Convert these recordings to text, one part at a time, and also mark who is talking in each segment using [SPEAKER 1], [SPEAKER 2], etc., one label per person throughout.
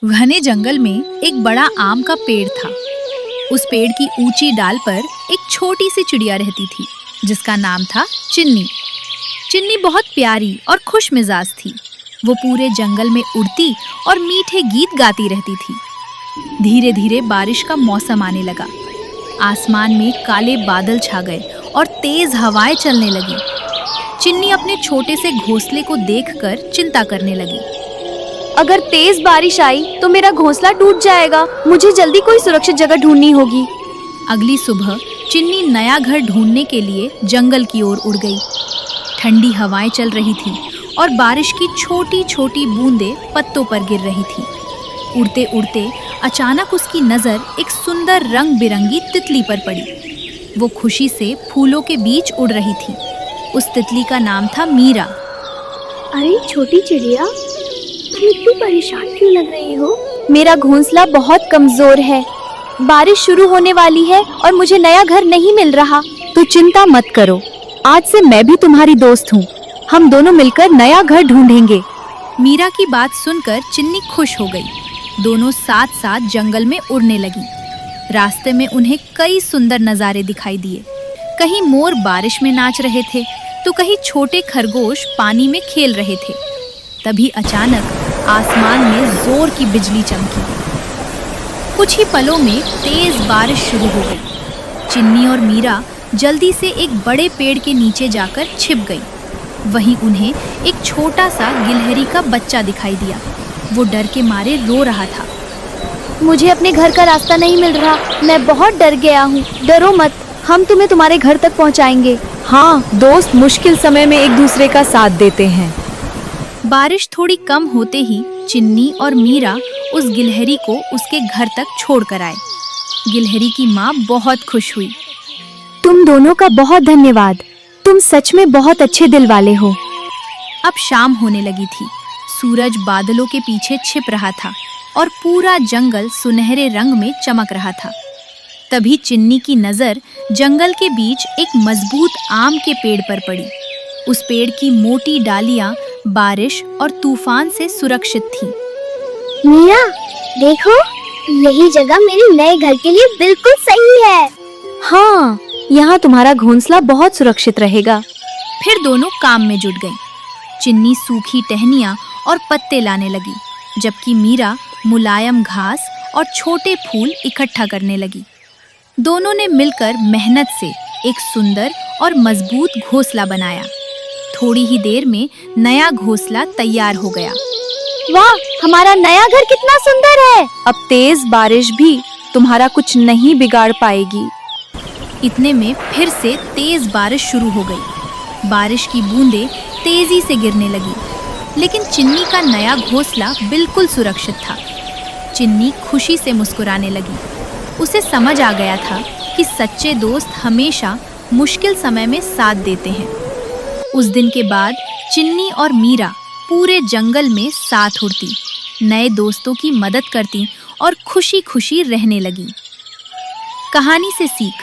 [SPEAKER 1] घने जंगल में एक बड़ा आम का पेड़ था। उस पेड़ की ऊंची डाल पर एक छोटी सी चिड़िया रहती थी जिसका नाम था चिन्नी। चिन्नी बहुत प्यारी और खुश मिजाज थी। वो पूरे जंगल में उड़ती और मीठे गीत गाती रहती थी। धीरे धीरे बारिश का मौसम आने लगा। आसमान में काले बादल छा गए और तेज हवाएं चलने लगी। चिन्नी अपने छोटे से घोंसले को देखकर चिंता करने लगी।
[SPEAKER 2] अगर तेज बारिश आई तो मेरा घोंसला टूट जाएगा। मुझे जल्दी कोई सुरक्षित जगह ढूंढनी होगी।
[SPEAKER 1] अगली सुबह चिन्नी नया घर ढूंढने के लिए जंगल की ओर उड़ गई। ठंडी हवाएं चल रही थी और बारिश की छोटी छोटी बूंदें पत्तों पर गिर रही थी। उड़ते उड़ते अचानक उसकी नज़र एक सुंदर रंग बिरंगी तितली पर पड़ी। वो खुशी से फूलों के बीच उड़ रही थी। उस तितली का नाम था मीरा।
[SPEAKER 3] अरे छोटी चिड़िया, तुम इतनी परेशान क्यों लग रही हो?
[SPEAKER 2] मेरा घोंसला बहुत कमजोर है। बारिश शुरू होने वाली है और मुझे नया घर नहीं मिल रहा।
[SPEAKER 4] तो चिंता मत करो, आज से मैं भी तुम्हारी दोस्त हूँ। हम दोनों मिलकर नया घर ढूंढेंगे।
[SPEAKER 1] मीरा की बात सुनकर चिन्नी खुश हो गई। दोनों साथ साथ जंगल में उड़ने लगी। रास्ते में उन्हें कई सुंदर नज़ारे दिखाई दिए। कहीं मोर बारिश में नाच रहे थे तो कहीं छोटे खरगोश पानी में खेल रहे थे। तभी अचानक आसमान में जोर की बिजली चमकी। कुछ ही पलों में तेज बारिश शुरू हो गई। चिन्नी और मीरा जल्दी से एक बड़े पेड़ के नीचे जाकर छिप गई। वहीं उन्हें एक छोटा सा गिलहरी का बच्चा दिखाई दिया। वो डर के मारे रो रहा था।
[SPEAKER 2] मुझे अपने घर का रास्ता नहीं मिल रहा। मैं बहुत डर गया हूँ। डरो मत, हम तुम्हें तुम्हारे घर तक पहुँचाएंगे।
[SPEAKER 4] हाँ, दोस्त मुश्किल समय में एक दूसरे का साथ देते हैं।
[SPEAKER 1] बारिश थोड़ी कम होते ही चिन्नी और मीरा उस गिलहरी को उसके घर तक छोड़ कर आए। गिलहरी की माँ बहुत खुश हुई।
[SPEAKER 4] तुम दोनों का बहुत धन्यवाद। तुम सच में बहुत अच्छे दिल वाले हो।
[SPEAKER 1] अब शाम होने लगी थी। सूरज बादलों के पीछे छिप रहा था और पूरा जंगल सुनहरे रंग में चमक रहा था। तभी चिन्नी की नज़र जंगल के बीच एक मजबूत आम के पेड़ पर पड़ी। उस पेड़ की मोटी डालियां बारिश और तूफान से सुरक्षित थीं।
[SPEAKER 3] मीरा, देखो, यही जगह मेरे नए घर के लिए बिल्कुल सही है।
[SPEAKER 4] हाँ, यहाँ तुम्हारा घोंसला बहुत सुरक्षित रहेगा।
[SPEAKER 1] फिर दोनों काम में जुट गईं। चिन्नी सूखी टहनियाँ और पत्ते लाने लगी, जबकि मीरा मुलायम घास और छोटे फूल इकट्ठा करने लगी। दोनों ने मिलकर मेहनत से एक सुंदर और मजबूत घोंसला बनाया। थोड़ी ही देर में नया घोंसला तैयार हो गया।
[SPEAKER 2] वाह, हमारा नया घर कितना सुंदर है।
[SPEAKER 4] अब तेज बारिश भी तुम्हारा कुछ नहीं बिगाड़ पाएगी।
[SPEAKER 1] इतने में फिर से तेज बारिश शुरू हो गई। बारिश की बूंदें तेजी से गिरने लगी, लेकिन चिन्नी का नया घोंसला बिल्कुल सुरक्षित था। चिन्नी खुशी से मुस्कुराने लगी। उसे समझ आ गया था कि सच्चे दोस्त हमेशा मुश्किल समय में साथ देते हैं। उस दिन के बाद चिन्नी और मीरा पूरे जंगल में साथ उड़ती, नए दोस्तों की मदद करती और खुशी खुशी रहने लगी। कहानी से सीख: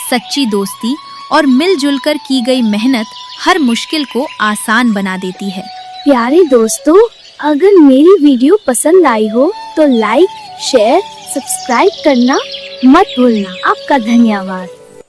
[SPEAKER 1] सच्ची दोस्ती और मिलजुल कर की गई मेहनत हर मुश्किल को आसान बना देती है।
[SPEAKER 3] प्यारे दोस्तों, अगर मेरी वीडियो पसंद आई हो तो लाइक, शेयर, सब्सक्राइब करना मत भूलना। आपका धन्यवाद।